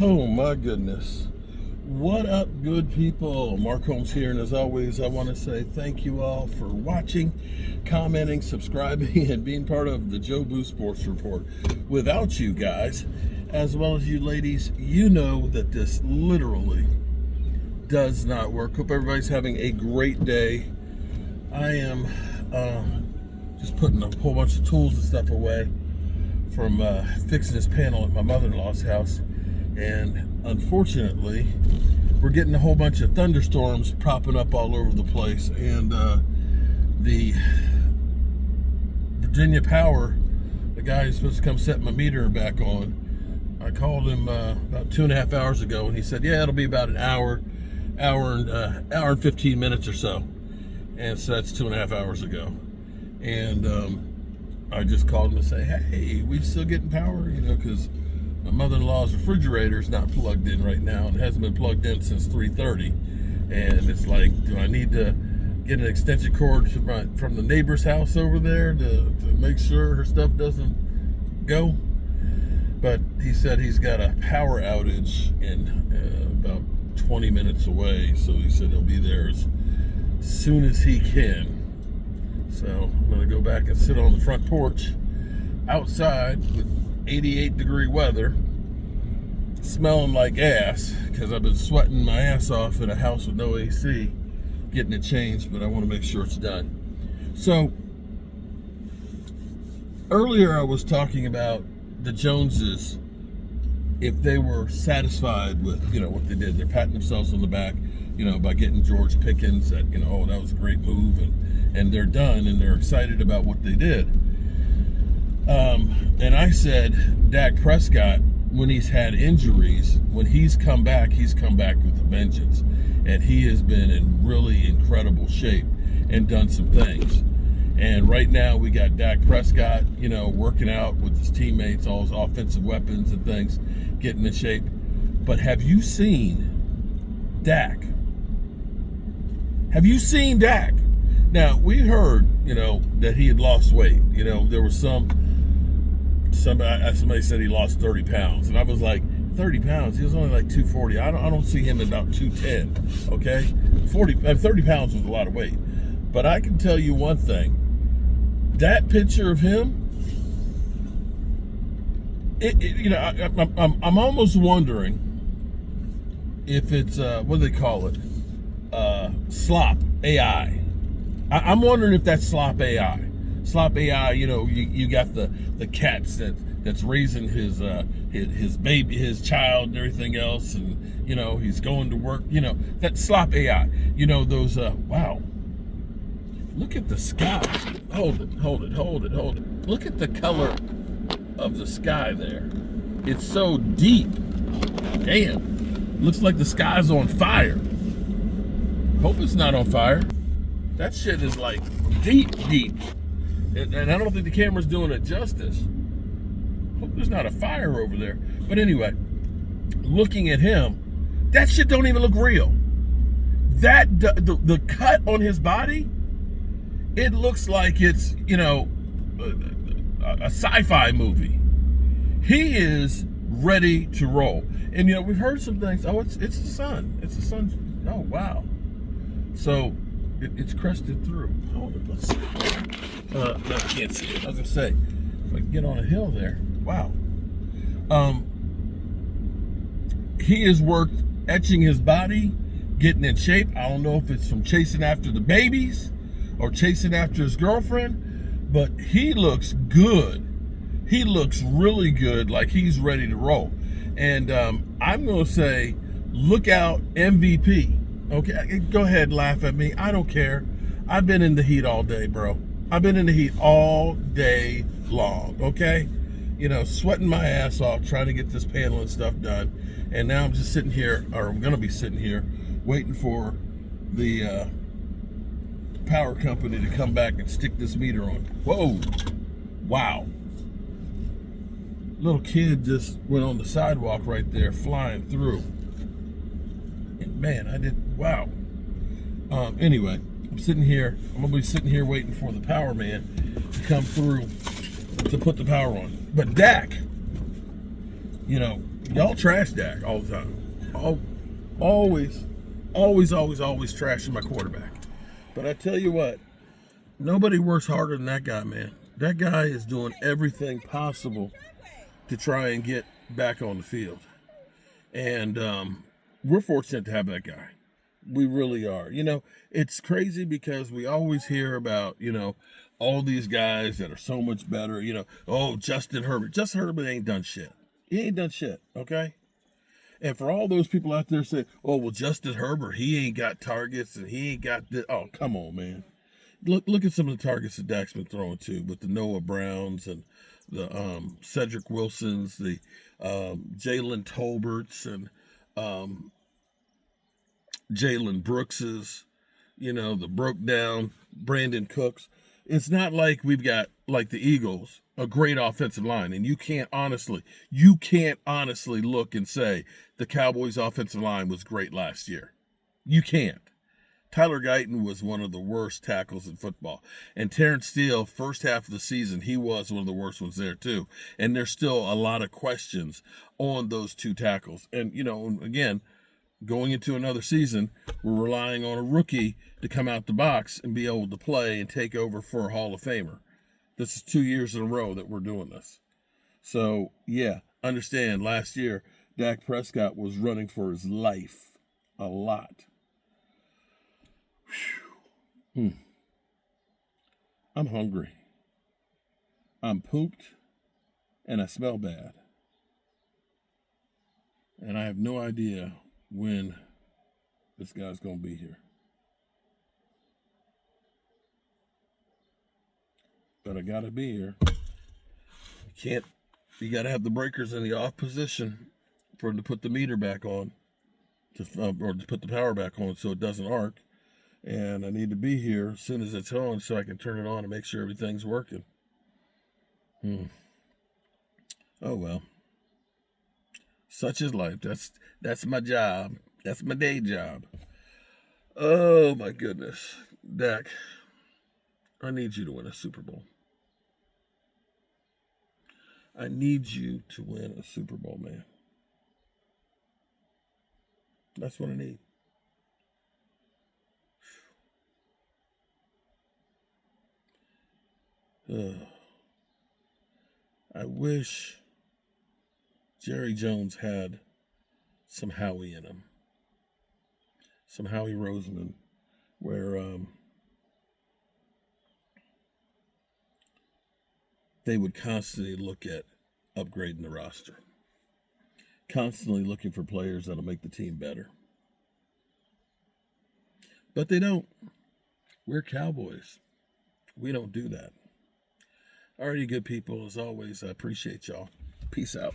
Oh my goodness. What up, good people? Mark Holmes here, and as always, I want to say thank you all for watching, commenting, subscribing, and being part of the Joe Boo Sports Report. Without you guys, as well as you ladies, you know that this literally does not work. Hope everybody's having a great day. I am just putting a whole bunch of tools and stuff away from fixing this panel at my mother-in-law's house. And unfortunately, we're getting a whole bunch of thunderstorms popping up all over the place. And the Virginia Power, the guy who's supposed to come set my meter back on, I called him about 2.5 hours ago, and he said, yeah, it'll be about an hour and 15 minutes or so. And so that's 2.5 hours ago. And I just called him to say, hey, we still getting power? You know, because my mother-in-law's refrigerator is not plugged in right now and hasn't been plugged in since 3:30. And it's like, do I need to get an extension cord from the neighbor's house over there to make sure her stuff doesn't go? But he said he's got a power outage in about 20 minutes away. So he said he'll be there as soon as he can. So I'm going to go back and sit on the front porch outside with 88-degree weather, smelling like ass because I've been sweating my ass off in a house with no AC, getting it changed, but I want to make sure it's done. So earlier I was talking about the Joneses, if they were satisfied with, you know, what they did. They're patting themselves on the back, you know, by getting George Pickens, that, you know, oh, that was a great move, and they're done, and they're excited about what they did. And I said, Dak Prescott, when he's had injuries, when he's come back with a vengeance. And he has been in really incredible shape and done some things. And right now we got Dak Prescott, you know, working out with his teammates, all his offensive weapons and things, getting in shape. But have you seen Dak? Have you seen Dak? Now, we heard, you know, that he had lost weight. You know, there was somebody said he lost 30 pounds. And I was like, 30 pounds? He was only like 240. I don't see him at about 210, okay? 30 pounds was a lot of weight. But I can tell you one thing. That picture of him, you know, I'm almost wondering if it's, what do they call it? Slop AI. I'm wondering if that's Slop AI. Slop AI, you know, you got the cats that's raising his baby, his child, and everything else, and you know he's going to work. You know that Slop AI. You know those. Wow. Look at the sky. Hold it. Look at the color of the sky there. It's so deep. Damn. Looks like the sky's on fire. Hope it's not on fire. That shit is like deep. And I don't think the camera's doing it justice. Hope there's not a fire over there. But anyway, looking at him, that shit don't even look real. That the cut on his body, it looks like it's, you know, a sci-fi movie. He is ready to roll. And you know, we've heard some things. Oh, it's the sun. It's the sun. Oh, wow. So it's crested through. Hold it. Let's see. No, I can't see it. I was gonna say, if I can get on a hill there, wow. He has worked etching his body, getting in shape. I don't know if it's from chasing after the babies or chasing after his girlfriend, but he looks good. He looks really good, like he's ready to roll. And I'm gonna say, look out, MVP. Okay, go ahead and laugh at me. I don't care. I've been in the heat all day, bro. I've been in the heat all day long, okay? You know, sweating my ass off trying to get this panel and stuff done. And now I'm just sitting here, or I'm going to be sitting here, waiting for the power company to come back and stick this meter on. Whoa. Wow. Little kid just went on the sidewalk right there, flying through. And man, wow. Anyway, I'm sitting here. I'm going to be sitting here waiting for the power man to come through to put the power on. But Dak, you know, Y'all trash Dak all the time. Always, always trashing my quarterback. But I tell you what, nobody works harder than that guy, man. That guy is doing everything possible to try and get back on the field. And we're fortunate to have that guy. We really are. It's crazy because we always hear about, all these guys that are so much better. Oh, Justin Herbert. Justin Herbert ain't done shit. He ain't done shit, okay? And for all those people out there saying, oh, well, Justin Herbert, he ain't got targets and he ain't got this. Oh, come on, man. Look at some of the targets that Dak's been throwing to with the Noah Browns and the Cedric Wilsons, the Jalen Tolberts and Jalen Brookses, the broke down Brandon Cooks. It's not like we've got, like the Eagles, a great offensive line. And you can't honestly look and say the Cowboys' offensive line was great last year. You can't. Tyler Guyton was one of the worst tackles in football. And Terrence Steele, first half of the season, he was one of the worst ones there too. And there's still a lot of questions on those two tackles. And, again, going into another season, we're relying on a rookie to come out the box and be able to play and take over for a Hall of Famer. This is 2 years in a row that we're doing this. So, yeah, understand last year, Dak Prescott was running for his life a lot. I'm hungry. I'm pooped, and I smell bad. And I have no idea when this guy's going to be here. But I got to be here. You got to have the breakers in the off position for him to put the meter back on, or to put the power back on so it doesn't arc. And I need to be here as soon as it's on so I can turn it on and make sure everything's working. Oh, well. Such is life. That's my job. That's my day job. Oh, my goodness. Dak, I need you to win a Super Bowl. I need you to win a Super Bowl, man. That's what I need. I wish Jerry Jones had some Howie in him. Some Howie Roseman, where they would constantly look at upgrading the roster. Constantly looking for players that'll make the team better. But they don't. We're Cowboys. We don't do that. Alrighty, good people. As always, I appreciate y'all. Peace out.